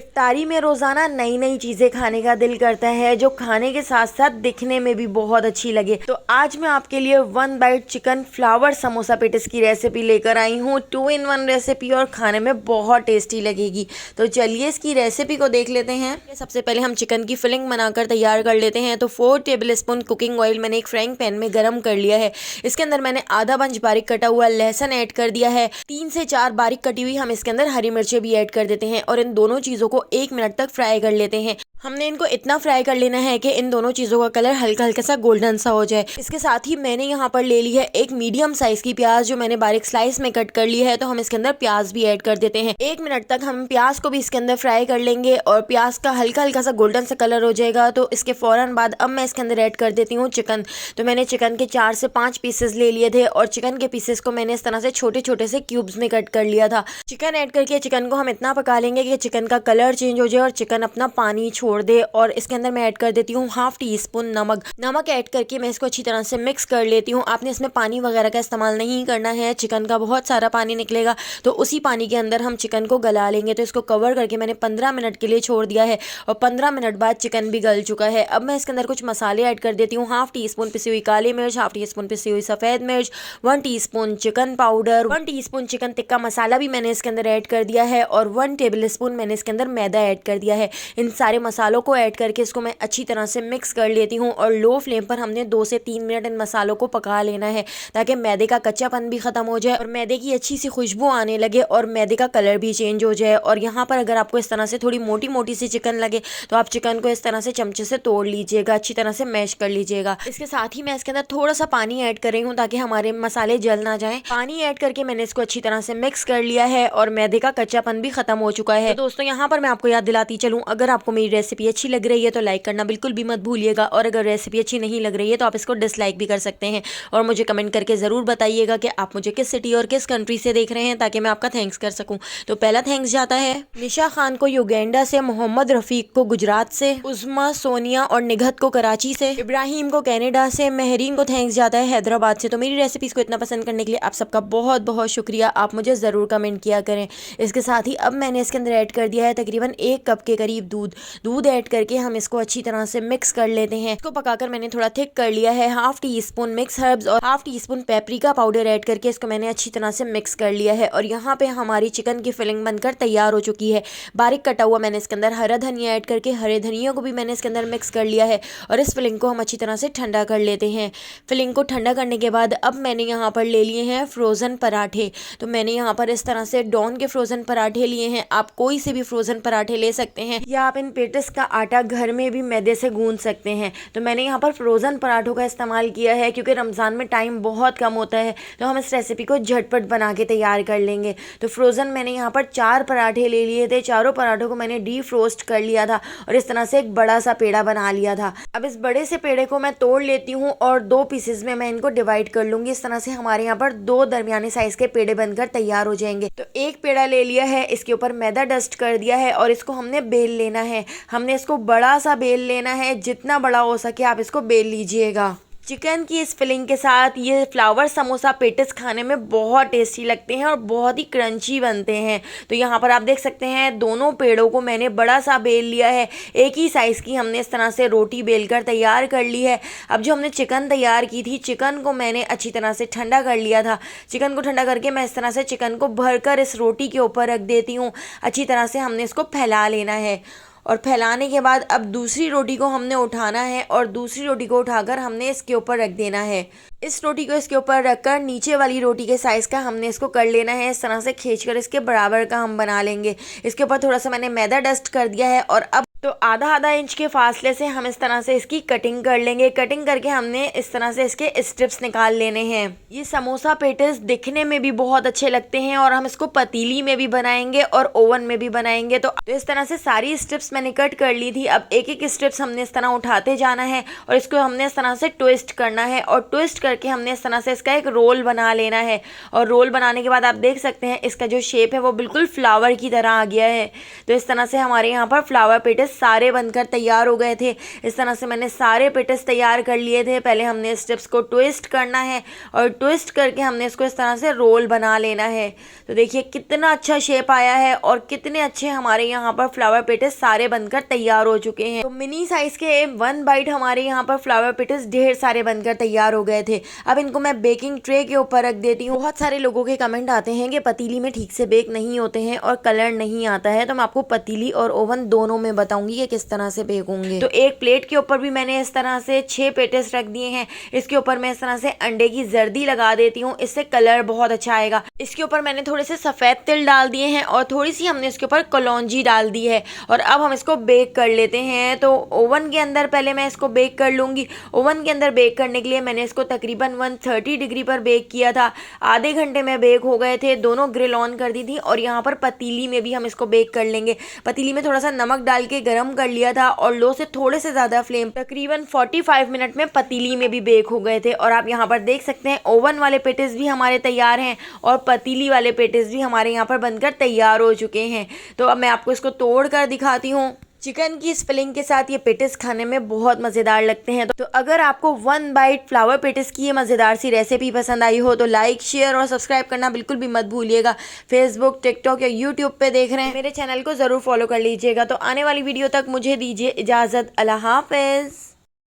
इफ्तारी में रोज़ाना नई नई चीज़ें खाने का दिल करता है, जो खाने के साथ साथ दिखने में भी बहुत अच्छी लगे। तो आज मैं आपके लिए 1 bite chicken flower samosa patties की रेसिपी लेकर आई हूँ। 2 in 1 रेसिपी और खाने में बहुत टेस्टी लगेगी। तो चलिए इसकी रेसिपी को देख लेते हैं। सबसे पहले हम चिकन की फिलिंग बनाकर तैयार कर लेते हैं। तो 4 टेबल स्पून कुकिंग ऑयल मैंने एक फ्राइंग पैन में गर्म कर लिया है। इसके अंदर मैंने आधा बंच बारीक कटा हुआ लहसुन ऐड कर दिया है। 3 से 4 बारीक कटी हुई हम इसके अंदर हरी मिर्चें भी ऐड कर देते हैं और इन दोनों चीज़ों को 1 मिनट तक फ्राई कर लेते हैं। हमने इनको इतना फ्राई कर लेना है कि इन दोनों चीज़ों का कलर हल्का हल्का सा गोल्डन सा हो जाए। इसके साथ ही मैंने यहाँ पर ले ली है एक मीडियम साइज़ की प्याज, जो मैंने बारीक स्लाइस में कट कर ली है। तो हम इसके अंदर प्याज भी ऐड कर देते हैं। 1 मिनट तक हम प्याज को भी इसके अंदर फ्राई कर लेंगे और प्याज का हल्का हल्का सा गोल्डन सा कलर हो जाएगा। तो इसके फ़ौरन बाद अब मैं इसके अंदर ऐड कर देती हूँ चिकन। तो मैंने चिकन के 4 से 5 पीसेस ले लिए थे और चिकन के पीसेस को मैंने इस तरह से छोटे छोटे से क्यूब्स में कट कर लिया था। चिकन ऐड करके चिकन को हम इतना पका लेंगे कि चिकन का कलर चेंज हो जाए और चिकन अपना पानी छोड़ दे। और इसके अंदर मैं ऐड कर देती हूँ हाफ टी स्पून नमक ऐड करके मैं इसको अच्छी तरह से मिक्स कर लेती हूँ। आपने इसमें पानी वगैरह का इस्तेमाल नहीं करना है, चिकन का बहुत सारा पानी निकलेगा, तो उसी पानी के अंदर हम चिकन को गला लेंगे। तो इसको कवर करके मैंने 15 मिनट के लिए छोड़ दिया है और 15 मिनट बाद चिकन भी गल चुका है। अब मैं इसके अंदर कुछ मसाले ऐड कर देती हूँ। हाफ टी स्पून पिसी हुई काली मिर्च, हाफ टी स्पून पिसी हुई सफ़ेद मिर्च, 1 teaspoon chicken powder, 1 teaspoon chicken tikka masala भी मैंने इसके अंदर ऐड कर दिया है और 1 टेबल स्पून मैंने इसके अंदर मैदा ऐड कर दिया है। इन सारे मसालों को ऐड करके इसको मैं अच्छी तरह से मिक्स कर लेती हूँ और लो फ्लेम पर हमने 2 से 3 मिनट इन मसालों को पका लेना है, ताकि मैदे का कच्चापन भी ख़त्म हो जाए और मैदे की अच्छी सी खुशबू आने लगे और मैदे का कलर भी चेंज हो जाए। और यहाँ पर अगर आपको इस तरह से थोड़ी मोटी मोटी सी चिकन लगे तो आप चिकन को इस तरह से चमचे से तोड़ लीजिएगा, अच्छी तरह से मैश कर लीजिएगा। इसके साथ ही मैं इसके अंदर थोड़ा सा पानी ऐड कर रही हूँ ताकि हमारे मसाले जल ना जाए। पानी ऐड करके मैंने इसको अच्छी तरह से मिक्स कर लिया है और मैदे का कच्चापन भी खत्म हो चुका है। तो दोस्तों यहाँ पर मैं आपको याद दिलाती चलूँ, अगर आपको मेरी रेसिपी अच्छी लग रही है तो लाइक करना बिल्कुल भी मत भूलिएगा और अगर रेसिपी अच्छी नहीं लग रही है तो आप इसको डिसलाइक भी कर सकते हैं। और मुझे कमेंट करके ज़रूर बताइएगा कि आप मुझे किस सिटी और किस कंट्री से देख रहे हैं, ताकि मैं आपका थैंक्स कर सकूं। तो पहला थैंक्स जाता है निशा खान को युगांडा से, मोहम्मद रफ़ीक को गुजरात से, उज़मा, सोनिया और निघत को कराची से, इब्राहिम को कनाडा से, महरीन को थैंक्स जाता है हैदराबाद से। तो मेरी रेसिपीज़ को इतना पसंद करने के लिए आप सबका बहुत बहुत शुक्रिया। आप मुझे ज़रूर कमेंट किया करें। इसके साथ ही अब मैंने इसके अंदर ऐड कर दिया है तकरीबन 1 कप के करीब दूध ऐड करके हम इसको अच्छी तरह से मिक्स कर लेते हैं। इसको पकाकर मैंने थोड़ा थिक कर लिया है। Half teaspoon mix herbs और half teaspoon paprika powder add करके इसको मैंने अच्छी तरह से मिक्स कर लिया है। और यहाँ पे हमारी चिकन की फिलिंग बनकर तैयार हो चुकी है। बारीक कटा हुआ मैंने इसके अंदर हरा धनिया ऐड करके हरे धनिया को भी मैंने इसके अंदर मिक्स कर लिया है और इस फिलिंग को हम अच्छी तरह से ठंडा कर लेते हैं। फिलिंग को ठंडा करने के बाद अब मैंने यहाँ पर ले लिए हैं फ्रोज़न पराठे। तो मैंने यहाँ पर इस तरह से डॉन के फ्रोज़न पराठे लिए हैं। आप कोई से भी फ्रोज़न पराठे ले सकते हैं या आप इन पेटिस का आटा घर में भी मैदे से गूंद सकते हैं। तो मैंने यहाँ पर फ्रोज़न पराठों का इस्तेमाल किया है क्योंकि रमज़ान में टाइम बहुत कम होता है, तो हम इस रेसिपी को झटपट बना के तैयार कर लेंगे। तो फ्रोज़न मैंने यहाँ पर 4 पराठे ले लिए थे। चारों पराठों को मैंने डीप रोस्ट कर लिया था और इस तरह से एक बड़ा सा पेड़ा बना लिया था। अब इस बड़े से पेड़े को मैं तोड़ लेती हूँ और 2 पीसेस में मैं इनको डिवाइड कर लूँगी। इस तरह से हमारे यहाँ पर 2 दरमियाने साइज़ के पेड़े बनकर तैयार हो जाएंगे। तो एक पेड़ा ले लिया है, इसके ऊपर मैदा डस्ट कर दिया है और इसको हमने बेल लेना है। हमने इसको बड़ा सा बेल लेना है, जितना बड़ा हो सके आप इसको बेल लीजिएगा। चिकन की इस फिलिंग के साथ ये फ्लावर समोसा पेटिस खाने में बहुत टेस्टी लगते हैं और बहुत ही क्रंची बनते हैं। तो यहाँ पर आप देख सकते हैं दोनों पेड़ों को मैंने बड़ा सा बेल लिया है। एक ही साइज़ की हमने इस तरह से रोटी बेल कर तैयार कर ली है। अब जो हमने चिकन तैयार की थी, चिकन को मैंने अच्छी तरह से ठंडा कर लिया था। चिकन को ठंडा करके मैं इस तरह से चिकन को भरकर इस रोटी के ऊपर रख देती हूँ। अच्छी तरह से हमने इसको फैला लेना है और फैलाने के बाद अब दूसरी रोटी को हमने उठाना है और दूसरी रोटी को उठाकर हमने इसके ऊपर रख देना है। इस रोटी को इसके ऊपर रखकर नीचे वाली रोटी के साइज़ का हमने इसको कर लेना है। इस तरह से खींचकर इसके बराबर का हम बना लेंगे। इसके ऊपर थोड़ा सा मैंने मैदा डस्ट कर दिया है और अब तो आधा इंच के फासले से हम इस तरह से इसकी कटिंग कर लेंगे। कटिंग करके हमने इस तरह से इसके स्ट्रिप्स निकाल लेने हैं। ये समोसा पेटिस दिखने में भी बहुत अच्छे लगते हैं और हम इसको पतीली में भी बनाएंगे और ओवन में भी बनाएंगे। तो इस तरह से सारी स्ट्रिप्स मैंने कट कर ली थी। अब एक एक स्ट्रिप्स हमने इस तरह उठाते जाना है और इसको हमने इस तरह से ट्विस्ट करना है और ट्विस्ट करके हमने इस तरह से इसका एक रोल बना लेना है। और रोल बनाने के बाद आप देख सकते हैं इसका जो शेप है वो बिल्कुल फ्लावर की तरह आ गया है। तो इस तरह से हमारे यहाँ पर फ्लावर पेटिस पेटिस सारे बनकर तैयार हो गए थे। इस तरह से मैंने सारे पेटिस तैयार कर लिए थे। पहले हमने स्टेप्स को ट्विस्ट करना है और ट्विस्ट करके हमने इसको इस तरह से रोल बना लेना है। तो देखिए कितना अच्छा शेप आया है और कितने अच्छे हमारे यहाँ पर फ्लावर पेटिस सारे बनकर तैयार हो चुके हैं। तो मिनी साइज के 1 बाइट हमारे यहाँ पर फ्लावर पेटिस ढेर सारे बनकर तैयार हो गए थे। अब इनको मैं बेकिंग ट्रे के ऊपर रख देती हूँ। बहुत सारे लोगों के कमेंट आते हैं कि पतीली में ठीक से बेक नहीं होते हैं और कलर नहीं आता है, तो मैं आपको पतीली और ओवन दोनों में बताऊंगी कि किस तरह से बेक होंगे। तो एक प्लेट के ऊपर भी मैंने इस तरह से 6 पेटिस रख दिए हैं। इसके ऊपर मैं इस तरह से अंडे की जर्दी लगा देती हूँ, इससे कलर बहुत अच्छा आएगा। इसके ऊपर मैंने थोड़े से सफेद तिल डाल दिए हैं और थोड़ी सी हमने इसके ऊपर कलौंजी डाल दी है। और अब हम इसको बेक कर लेते हैं। तो ओवन के अंदर पहले मैं इसको बेक कर लूंगी। ओवन के अंदर बेक करने के लिए मैंने इसको तकरीबन 130 डिग्री पर बेक किया था। आधे घंटे में बेक हो गए थे। दोनों ग्रिल ऑन कर दी थी और यहाँ पर पतीली में भी हम इसको बेक कर लेंगे। पतीली में थोड़ा सा नमक डाल के गर्म कर लिया था और लो से थोड़े से ज़्यादा फ्लेम, तकरीबन 45 मिनट में पतीली में भी बेक हो गए थे। और आप यहाँ पर देख सकते हैं ओवन वाले पेटिस भी हमारे तैयार हैं और पतीली वाले पेटिस भी हमारे यहाँ पर बनकर तैयार हो चुके हैं। तो अब मैं आपको इसको तोड़ कर दिखाती हूँ। चिकन की इस फिलिंग के साथ ये पेटिस खाने में बहुत मज़ेदार लगते हैं। तो अगर आपको 1 बाइट फ्लावर पेटिस की ये मज़ेदार सी रेसिपी पसंद आई हो तो लाइक, शेयर और सब्सक्राइब करना बिल्कुल भी मत भूलिएगा। फेसबुक, टिकटॉक या यूट्यूब पे देख रहे हैं, मेरे चैनल को ज़रूर फॉलो कर लीजिएगा। तो आने वाली वीडियो तक मुझे दीजिए इजाज़त। अल्लाह हाफ़िज़।